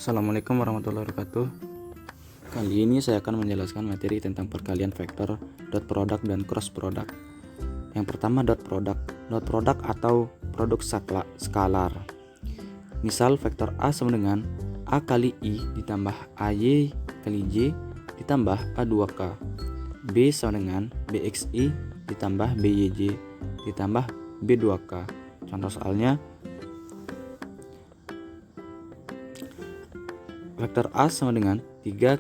Assalamualaikum warahmatullahi wabarakatuh. Kali ini saya akan menjelaskan materi tentang perkalian vektor, dot product, dan cross product. Yang pertama dot product. Dot product atau produk skalar. Misal vektor A sama dengan A kali I ditambah AY kali J ditambah A2K. B sama dengan BXI ditambah BYJ ditambah B2K. Contoh soalnya, vektor A sama dengan 3I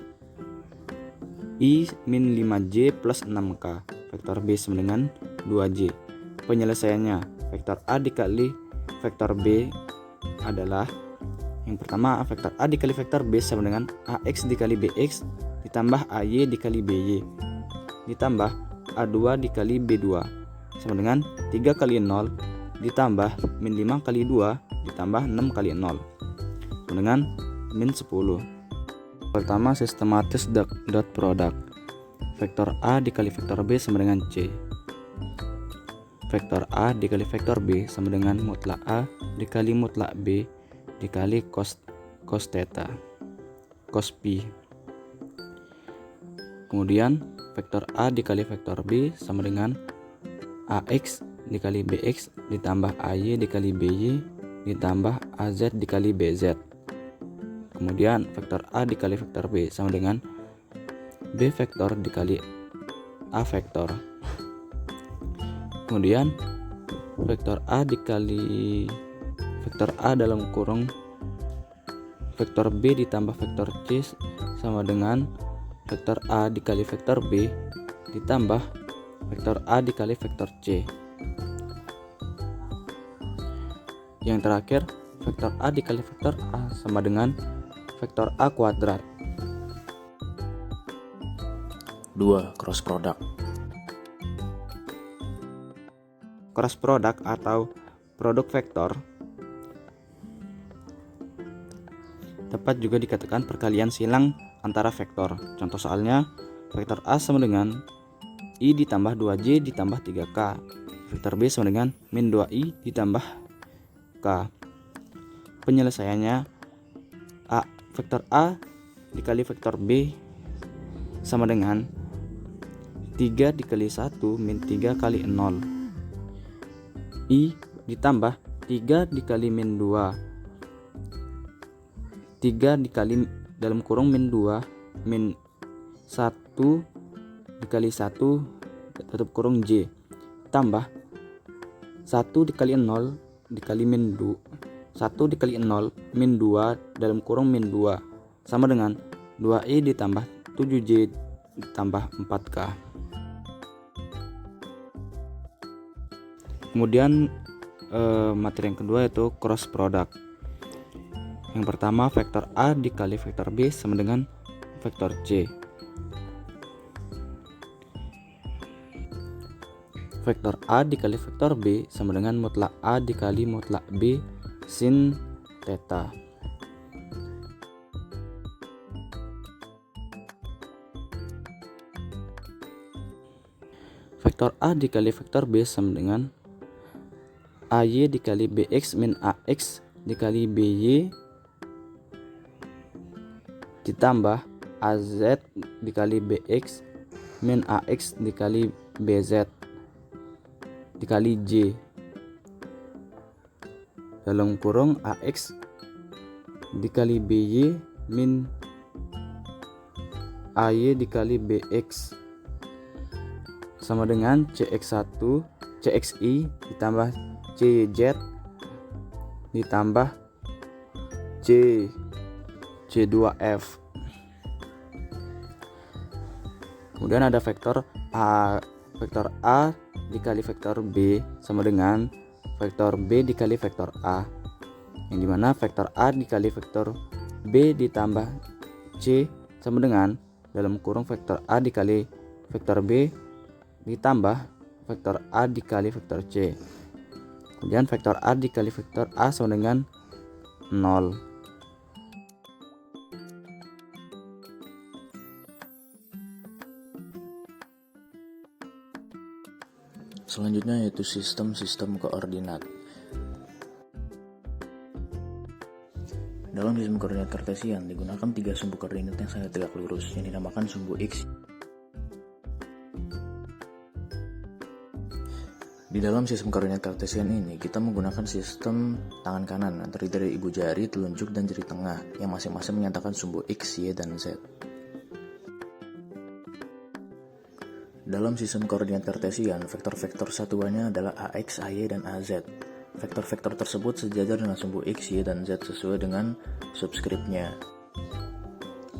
min 5J plus 6K. Vektor B sama dengan 2J. Penyelesaiannya, vektor A dikali vektor B adalah, yang pertama, vektor A dikali vektor B sama dengan AX dikali BX ditambah AY dikali BY ditambah A2 dikali B2 sama dengan 3 kali 0 ditambah min 5 kali 2 ditambah 6 kali 0 sama dengan min 10. Pertama, sistematis dot product. Vektor A dikali vektor B sama dengan C. Vektor A dikali vektor B sama dengan mutlak A dikali mutlak B dikali cos theta cos pi. Kemudian vektor A dikali vektor B sama dengan AX dikali BX ditambah AY dikali BY ditambah AZ dikali BZ. Kemudian vektor A dikali vektor B sama dengan B vektor dikali A vektor. Kemudian vektor A dikali vektor A dalam kurung vektor B ditambah vektor C sama dengan vektor A dikali vektor B ditambah vektor A dikali vektor C. Yang terakhir, vektor A dikali vektor A sama dengan vektor A kuadrat. 2. Cross product. Cross product atau produk vektor dapat juga dikatakan perkalian silang antara vektor. Contoh soalnya, vektor A sama dengan I ditambah 2J ditambah 3K. Vektor B sama dengan min 2I ditambah K. Penyelesaiannya, vektor A dikali vektor B sama dengan 3 dikali 1 min 3 kali 0 I ditambah 3 dikali min 2 3 dikali dalam kurung min 2 min 1 dikali 1 tutup kurung J tambah 1 dikali 0 dikali min 2 1 dikali 0 min 2 dalam kurung min 2 sama dengan 2I ditambah 7J ditambah 4K. Kemudian materi yang kedua yaitu cross product. Yang pertama, vektor A dikali vektor B sama dengan vektor C. Vektor A dikali vektor B sama dengan mutlak A dikali mutlak B sin theta. Vektor A dikali vektor B sama dengan AY dikali BX min AX dikali BY ditambah AZ dikali BX min AX dikali BZ dikali J dalam kurung AX dikali BY min AY dikali BX sama dengan CX1 CXI ditambah CZ ditambah C2F. Kemudian ada vektor A dikali vektor B sama dengan vektor B dikali vektor A, yang dimana vektor A dikali vektor B ditambah C sama dengan dalam kurung vektor A dikali vektor B ditambah vektor A dikali vektor C. Kemudian vektor A dikali vektor A sama dengan 0. Selanjutnya yaitu sistem koordinat. Dalam sistem koordinat kartesian digunakan 3 sumbu koordinat yang sangat tegak lurus yang dinamakan sumbu X. Di dalam sistem koordinat kartesian ini kita menggunakan sistem tangan kanan terdiri dari ibu jari, telunjuk, dan jari tengah yang masing-masing menyatakan sumbu X, Y, dan Z. Dalam sistem koordinat kartesian, vektor-vektor satuannya adalah AX, AY, dan AZ. Vektor-vektor tersebut sejajar dengan sumbu X, Y, dan Z sesuai dengan subskripnya.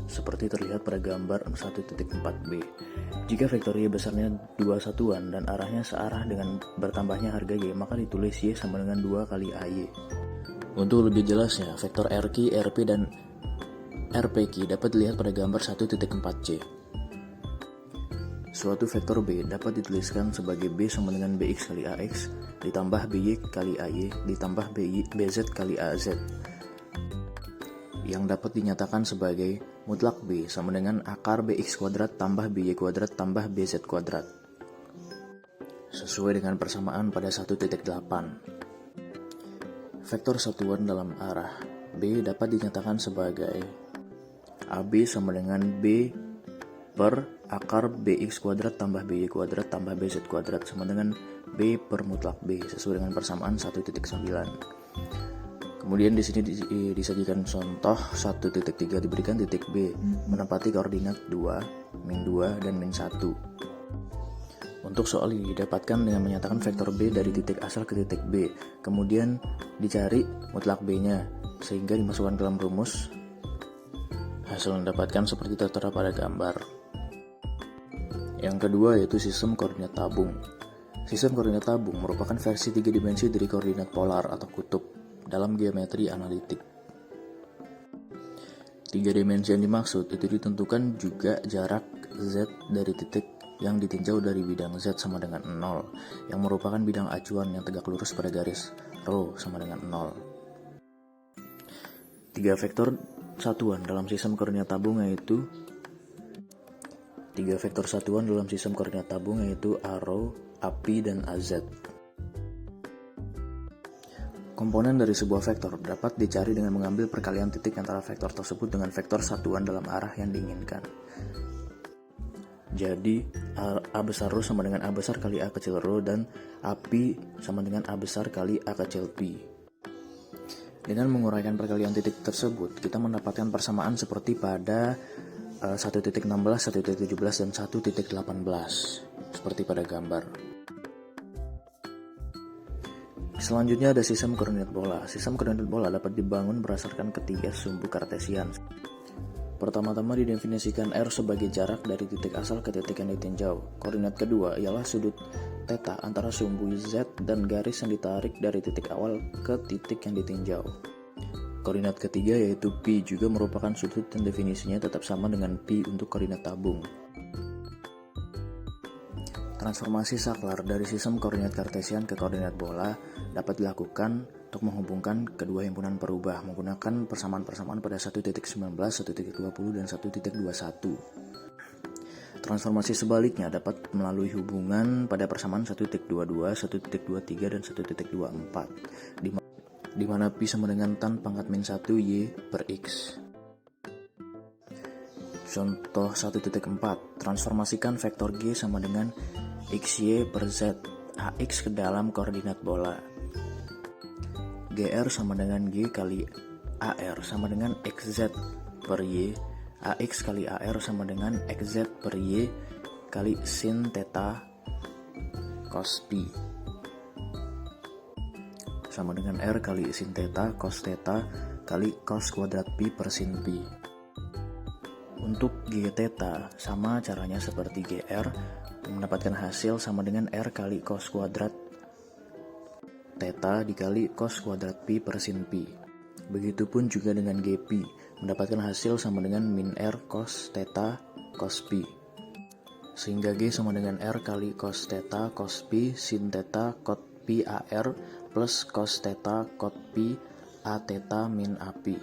Seperti terlihat pada gambar 1.4b. Jika vektor Y besarnya 2 satuan dan arahnya searah dengan bertambahnya harga Y, maka ditulis Y sama dengan 2 kali AY. Untuk lebih jelasnya, vektor RQ, RP, dan RPQ dapat dilihat pada gambar 1.4c. Suatu vektor B dapat dituliskan sebagai B sama dengan BX kali AX ditambah BY kali AY ditambah BZ kali AZ, yang dapat dinyatakan sebagai mutlak B sama dengan akar BX kuadrat tambah BY kuadrat tambah BZ kuadrat, sesuai dengan persamaan pada 1.8. Vektor satuan dalam arah B dapat dinyatakan sebagai AB sama dengan B per akar BX kuadrat tambah BY kuadrat tambah BZ kuadrat sama dengan B per mutlak B sesuai dengan persamaan 1.9. Kemudian di sini disajikan contoh 1.3 diberikan titik B menempati koordinat 2, min 2, dan min 1. Untuk soal ini didapatkan dengan menyatakan vektor B dari titik asal ke titik B, kemudian dicari mutlak B-nya sehingga dimasukkan dalam rumus. Hasil yang didapatkan seperti tertera pada gambar. Yang kedua yaitu sistem koordinat tabung. Sistem koordinat tabung merupakan versi 3 dimensi dari koordinat polar atau kutub dalam geometri analitik. 3 dimensi yang dimaksud itu ditentukan juga jarak Z dari titik yang ditinjau dari bidang Z sama dengan 0, yang merupakan bidang acuan yang tegak lurus pada garis ρ sama dengan 0. 3 vektor satuan dalam sistem koordinat tabung yaitu ARO, AP, dan AZ. Komponen dari sebuah vektor dapat dicari dengan mengambil perkalian titik antara vektor tersebut dengan vektor satuan dalam arah yang diinginkan. Jadi, A besar ρ sama dengan A besar kali A kecil ρ, dan AP sama dengan A besar kali A kecil P. Dengan menguraikan perkalian titik tersebut, kita mendapatkan persamaan seperti pada 1.16, 1.17, dan 1.18 seperti pada gambar. Selanjutnya ada sistem koordinat bola. Sistem koordinat bola dapat dibangun berdasarkan ketiga sumbu kartesian. Pertama-tama didefinisikan R sebagai jarak dari titik asal ke titik yang ditinjau. Koordinat kedua ialah sudut theta antara sumbu Z dan garis yang ditarik dari titik awal ke titik yang ditinjau. Koordinat ketiga yaitu P juga merupakan sudut dan definisinya tetap sama dengan P untuk koordinat tabung. Transformasi saklar dari sistem koordinat kartesian ke koordinat bola dapat dilakukan untuk menghubungkan kedua himpunan perubah menggunakan persamaan-persamaan pada 1.19, 1.20, dan 1.21. Transformasi sebaliknya dapat melalui hubungan pada persamaan 1.22, 1.23, dan 1.24 di mana Pi sama dengan tan pangkat min 1 Y per X. Contoh 1.4, transformasikan vektor G sama dengan XY per Z AX ke dalam koordinat bola. GR sama dengan G kali AR sama dengan XZ per Y, AX kali AR sama dengan XZ per Y kali sin theta cos Pi sama dengan R kali sin theta cos theta kali cos kuadrat Pi per sin Pi. Untuk G theta sama caranya seperti GR, mendapatkan hasil sama dengan R kali cos kuadrat theta dikali cos kuadrat Pi per sin Pi. Begitupun juga dengan GP, mendapatkan hasil sama dengan min R cos theta cos Pi. Sehingga G sama dengan R kali cos theta cos Pi sin theta cot Pi AR plus cos theta cot Pi A theta min AP.